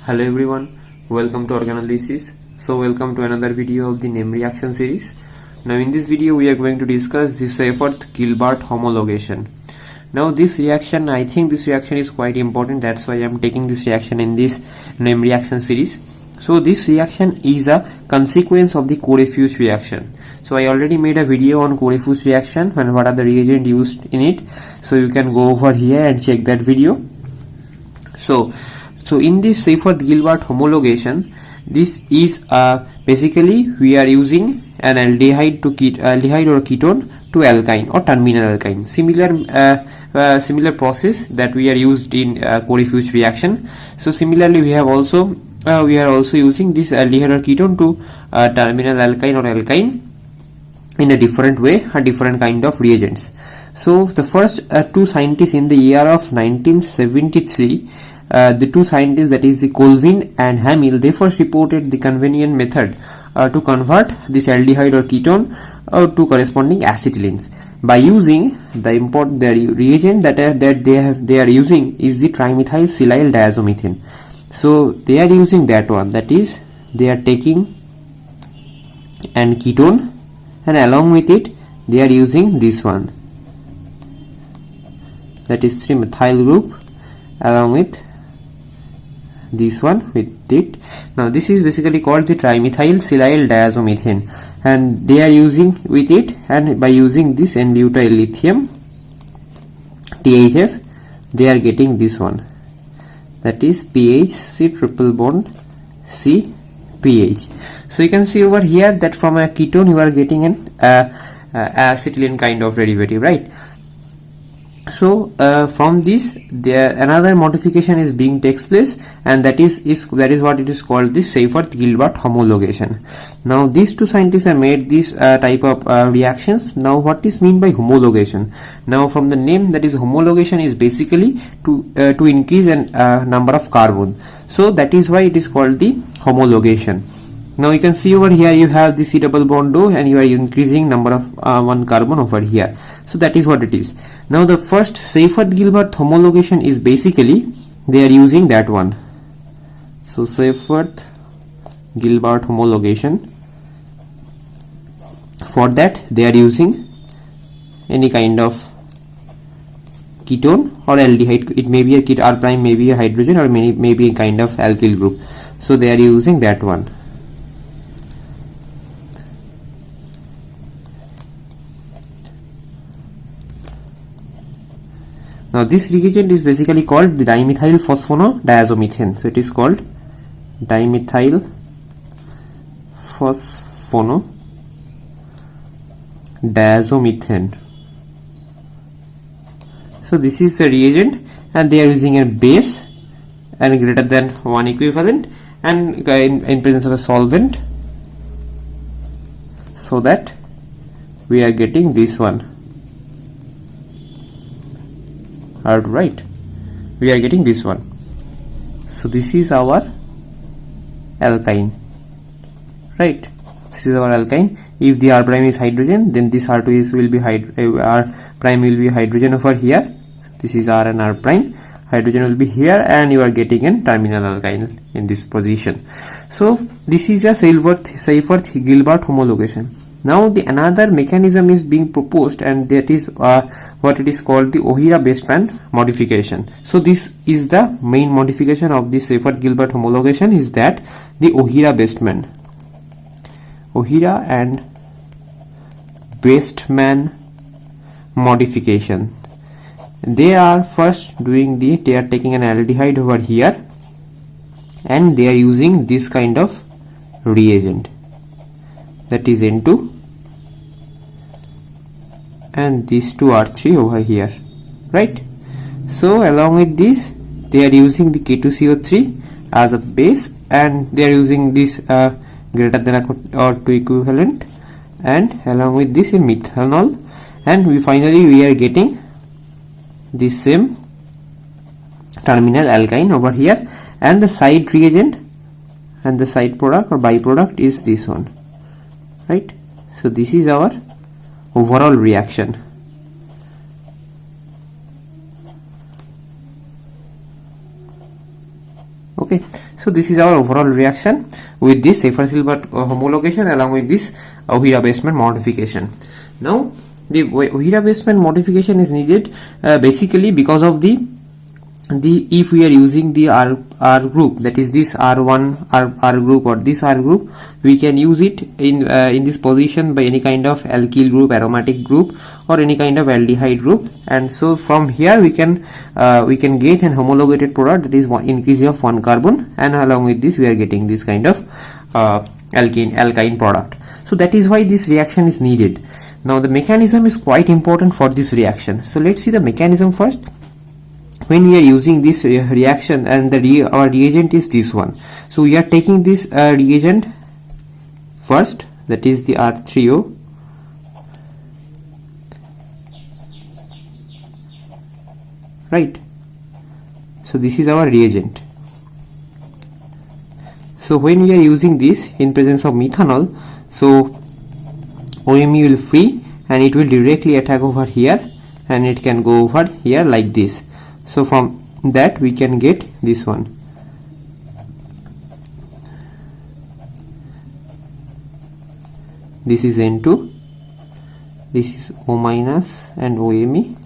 Hello everyone, welcome to Organolysis. So welcome to another video of the name reaction series. Now in this video we are going to discuss the Seyfarth-Gilbert homologation. Now this reaction, I think this reaction is quite important, that's why I am taking this reaction in this name reaction series. So this reaction is a consequence of the Corey-Fuchs reaction. So I already made a video on Corey-Fuchs reaction and what are the reagents used in it. So you can go over here and check that video. So in this Seyfarth-Gilbert homologation, this is basically we are using an aldehyde or ketone to alkyne or terminal alkyne. Similar process that we are used in Corey-Fuchs reaction. So similarly, we are also using this aldehyde or ketone to terminal alkyne or alkyne in a different way, a different kind of reagents. So the first two scientists in the year of 1973. The two scientists, that is the Colvin and Hamill, they first reported the convenient method to convert this aldehyde or ketone to corresponding acetylenes by using the reagent that they are using is the trimethylsilyl diazomethane. So they are using that one, that is they are taking an ketone and along with it they are using this one, that is 3-methyl group, along with this one with it. Now this is basically called the trimethylsilyl diazomethane, and they are using with it, and by using this N-butyl lithium THF they are getting this one, that is PH C triple bond C PH. So you can see over here that from a ketone you are getting an acetylene kind of derivative, right? So from this another modification is being takes place, and that is what it is called this Seyfarth-Gilbert homologation. Now these two scientists have made this type of reactions. Now what is mean by homologation? Now from the name, that is homologation is basically to increase a number of carbon. So that is why it is called the homologation. Now you can see over here you have the C double bond O and you are increasing number of one carbon over here. So that is what it is. Now the first Seyfarth-Gilbert homologation is basically they are using that one. So Seyfarth-Gilbert homologation, for that they are using any kind of ketone or aldehyde. It may be a R prime, maybe a hydrogen, or maybe a kind of alkyl group. So they are using that one. Now this reagent is basically called the dimethyl phosphonodiazomethane. So it is called dimethyl phosphonodiazomethane. So this is the reagent, and they are using a base and greater than one equivalent, and in presence of a solvent, so that we are getting this one. Alright, we are getting this one. So this is our alkyne, right? This is our alkyne. If the R prime is hydrogen, then this R2 will be R prime will be hydrogen over here. This is R and R prime. Hydrogen will be here, and you are getting a terminal alkyne in this position. So this is a Seyfarth-Gilbert homologation. Now the another mechanism is being proposed, and that is what it is called the O'Hara-Bestman modification. So this is the main modification of the Seyfarth-Gilbert homologation, is that the O'Hara-Bestman and Bestman modification. They are first doing they are taking an aldehyde over here, and they are using this kind of reagent, that is N2, and these two are 3 over here, right? So along with this they are using the K2CO3 as a base, and they are using this greater than or 2 equivalent, and along with this a methanol, and we are getting the same terminal alkyne over here, and the side reagent and the side product or byproduct is this one, right? So this is our overall reaction. Okay, so So this is our overall reaction with this Seyferth-Hilbert homologation along with this O'Hara-Weismann modification. Now the O'Hara-Weismann modification is needed basically because of the if we are using the R group, that is this R1 R group or this R group, we can use it in this position by any kind of alkyl group, aromatic group, or any kind of aldehyde group, and so from here we can get an homologated product, that is one increase of one carbon, and along with this we are getting this kind of alkyne product. So that is why this reaction is needed. Now the mechanism is quite important for this reaction. So let's see the mechanism first. When we are using this reaction, and our reagent is this one, so we are taking this reagent first, that is the R3O, right? So this is our reagent. So when we are using this in presence of methanol, so OMe will free and it will directly attack over here, and it can go over here like this. So from that we can get this one. This is N2, this is O minus and OMe,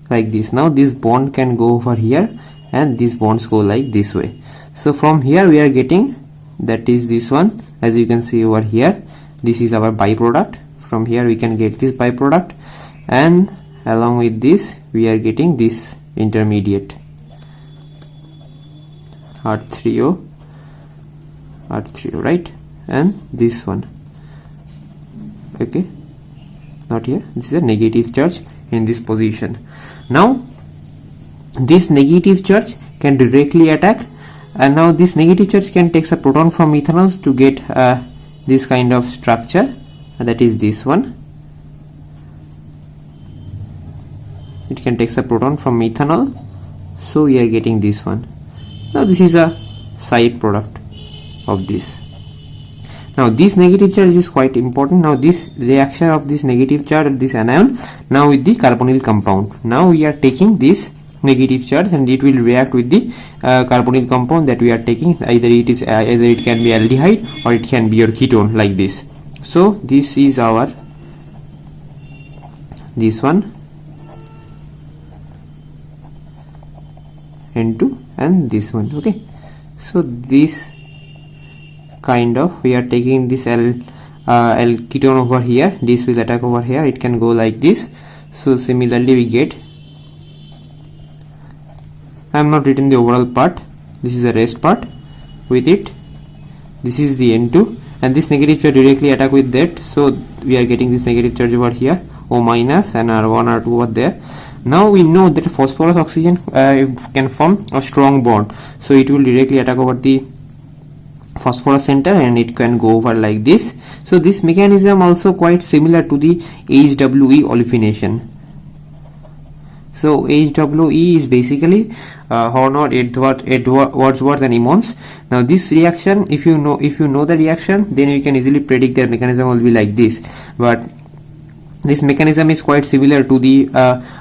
like this. Now this bond can go over here and these bonds go like this way. So from here we are getting, that is this one, as you can see over here, this is our byproduct. From here we can get this byproduct, and along with this we are getting this intermediate R3O, right, and this one, okay, not here, this is a negative charge in this position. Now this negative charge can directly attack, and now this negative charge can take a proton from methanol to get this kind of structure, that is this one. It can take a proton from methanol, so we are getting this one. Now this is a side product of this. Now this negative charge is quite important. Now this reaction of this negative charge of this anion now with the carbonyl compound. Now we are taking this negative charge and it will react with the carbonyl compound that we are taking. Either it can be aldehyde or it can be your ketone, like this. So this is our this one N2 and this one, okay. So this kind of, we are taking this L ketone over here, this will attack over here, it can go like this. So similarly we get, I am not written the overall part, this is the rest part with it, this is the N2, and this negative charge directly attack with that, so we are getting this negative charge over here, O minus, and R1 R2 over there. Now we know that phosphorus oxygen can form a strong bond, so it will directly attack over the phosphorus center and it can go over like this. So this mechanism also quite similar to the HWE olefination. So HWE is basically Hornod, Wadsworth and Emmons. Now this reaction, if you know the reaction, then you can easily predict their mechanism will be like this. But this mechanism is quite similar to the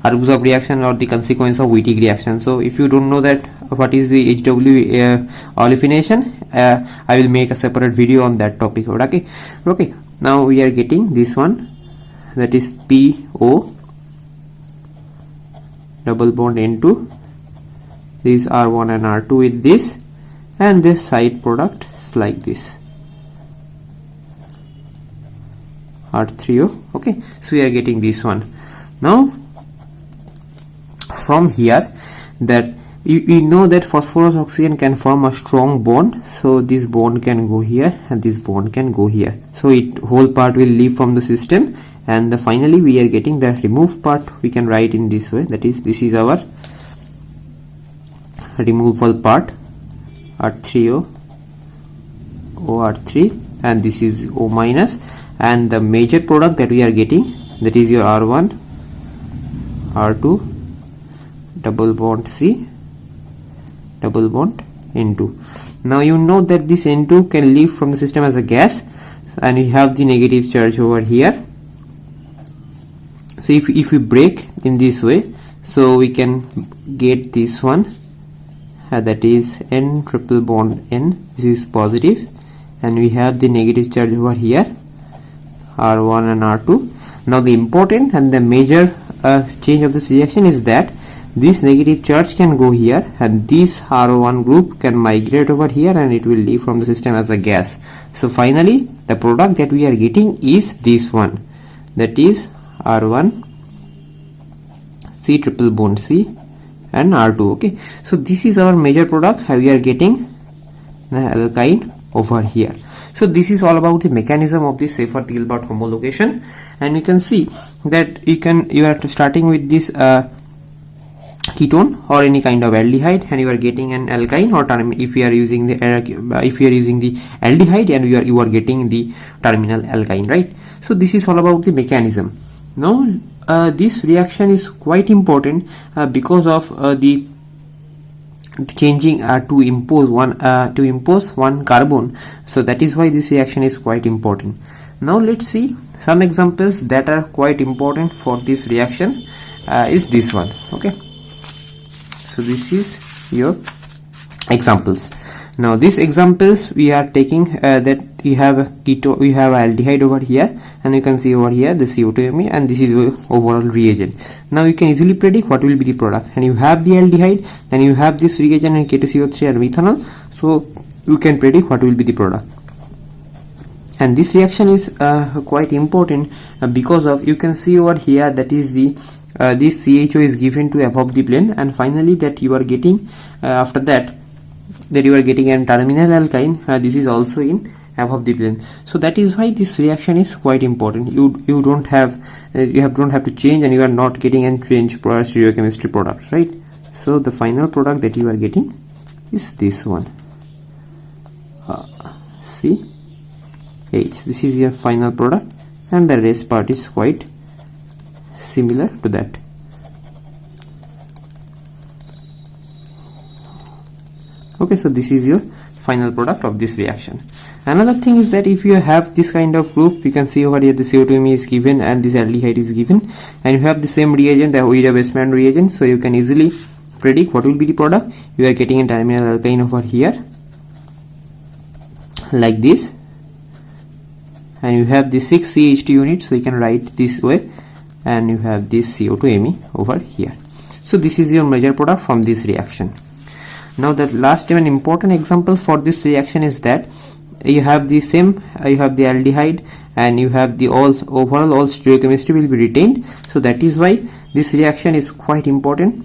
Arbuckle reaction or the consequence of Wittig reaction. So if you don't know that what is the HW olefination, I will make a separate video on that topic. Okay. Now we are getting this one, that is PO double bond N2. This R1 and R2 with this, and this side product is like this. R3O, okay. So we are getting this one. Now from here, that you know that phosphorus oxygen can form a strong bond, so this bond can go here and this bond can go here, so it whole part will leave from the system, and finally we are getting the removed part. We can write in this way, that is, this is our removal part, R3O, OR3, and this is O minus, and the major product that we are getting, that is your R1 R2 double bond C double bond N2. Now you know that this N2 can leave from the system as a gas, and you have the negative charge over here. So if we break in this way, so we can get this one that is N triple bond N. This is positive, and we have the negative charge over here, R1 and R2. Now the important and the major change of this reaction is that this negative charge can go here, and this R1 group can migrate over here, and it will leave from the system as a gas. So finally the product that we are getting is this one, that is R1 C triple bond C and R2. Okay, so this is our major product. We are getting the alkyne over here. So this is all about the mechanism of the Seyferth-Gilbert homologation, and you can see that you are starting with this ketone or any kind of aldehyde, and you are getting an alkyne, or if you are using the aldehyde, and you are getting the terminal alkyne, right? So this is all about the mechanism. Now this reaction is quite important because of the changing to impose one carbon. So that is why this reaction is quite important. Now let's see some examples that are quite important for this reaction. Is this one. Okay, so this is your examples. Now these examples we are taking that we have aldehyde over here, and you can see over here the CO2Me, and this is your overall reagent. Now you can easily predict what will be the product, and you have the aldehyde, then you have this reagent and K2CO3 and methanol, so you can predict what will be the product. And this reaction is quite important because of, you can see over here, that is the this CHO is given to above the plane, and finally that you are getting after that you are getting a terminal alkyne. This is also in above the plane. So that is why this reaction is quite important. You don't have to change, and you are not getting a change stereochemistry products, right? So the final product that you are getting is this one, C H. This is your final product, and the rest part is quite similar to that. Okay, so this is your final product of this reaction. Another thing is that if you have this kind of group, you can see over here the CO2Me is given and this aldehyde is given, and you have the same reagent, the Ouida-Westman reagent, so you can easily predict what will be the product. You are getting a terminal alkyne over here like this, and you have the 6 CH2 units, so you can write this way, and you have this CO2Me over here. So this is your major product from this reaction. Now the last and important examples for this reaction is that you have the same, you have the aldehyde, and you have the overall stereochemistry will be retained. So that is why this reaction is quite important.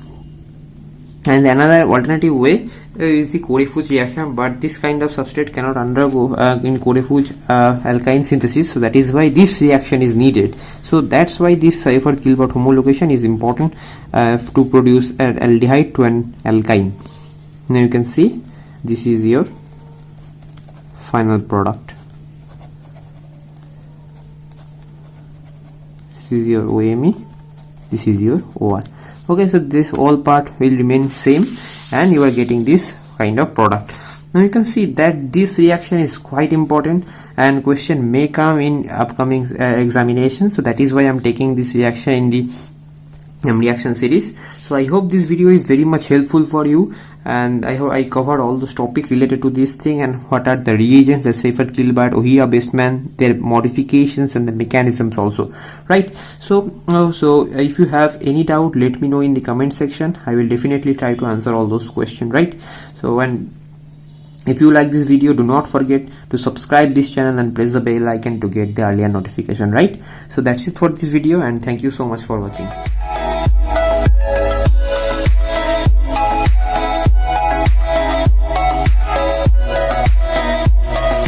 And another alternative way is the Corey-Fuchs reaction, but this kind of substrate cannot undergo in Corey-Fuchs alkyne synthesis, so that is why this reaction is needed. So that's why this Seyferth-Gilbert homologation is important to produce an aldehyde to an alkyne. Now you can see this is your final product. This is your OMe, this is your OR. Okay, so this all part will remain same, and you are getting this kind of product. Now you can see that this reaction is quite important, and question may come in upcoming examination. So that is why I am taking this reaction in the reaction series. So I hope this video is very much helpful for you, and I hope I covered all those topics related to this thing, and what are the reagents, the Seyferth-Gilbert, Ouida-Westman, their modifications and the mechanisms also, right? So if you have any doubt, let me know in the comment section. I will definitely try to answer all those questions, right? So, and if you like this video, do not forget to subscribe this channel and press the bell icon to get the earlier notification, right? So that's it for this video, and thank you so much for watching.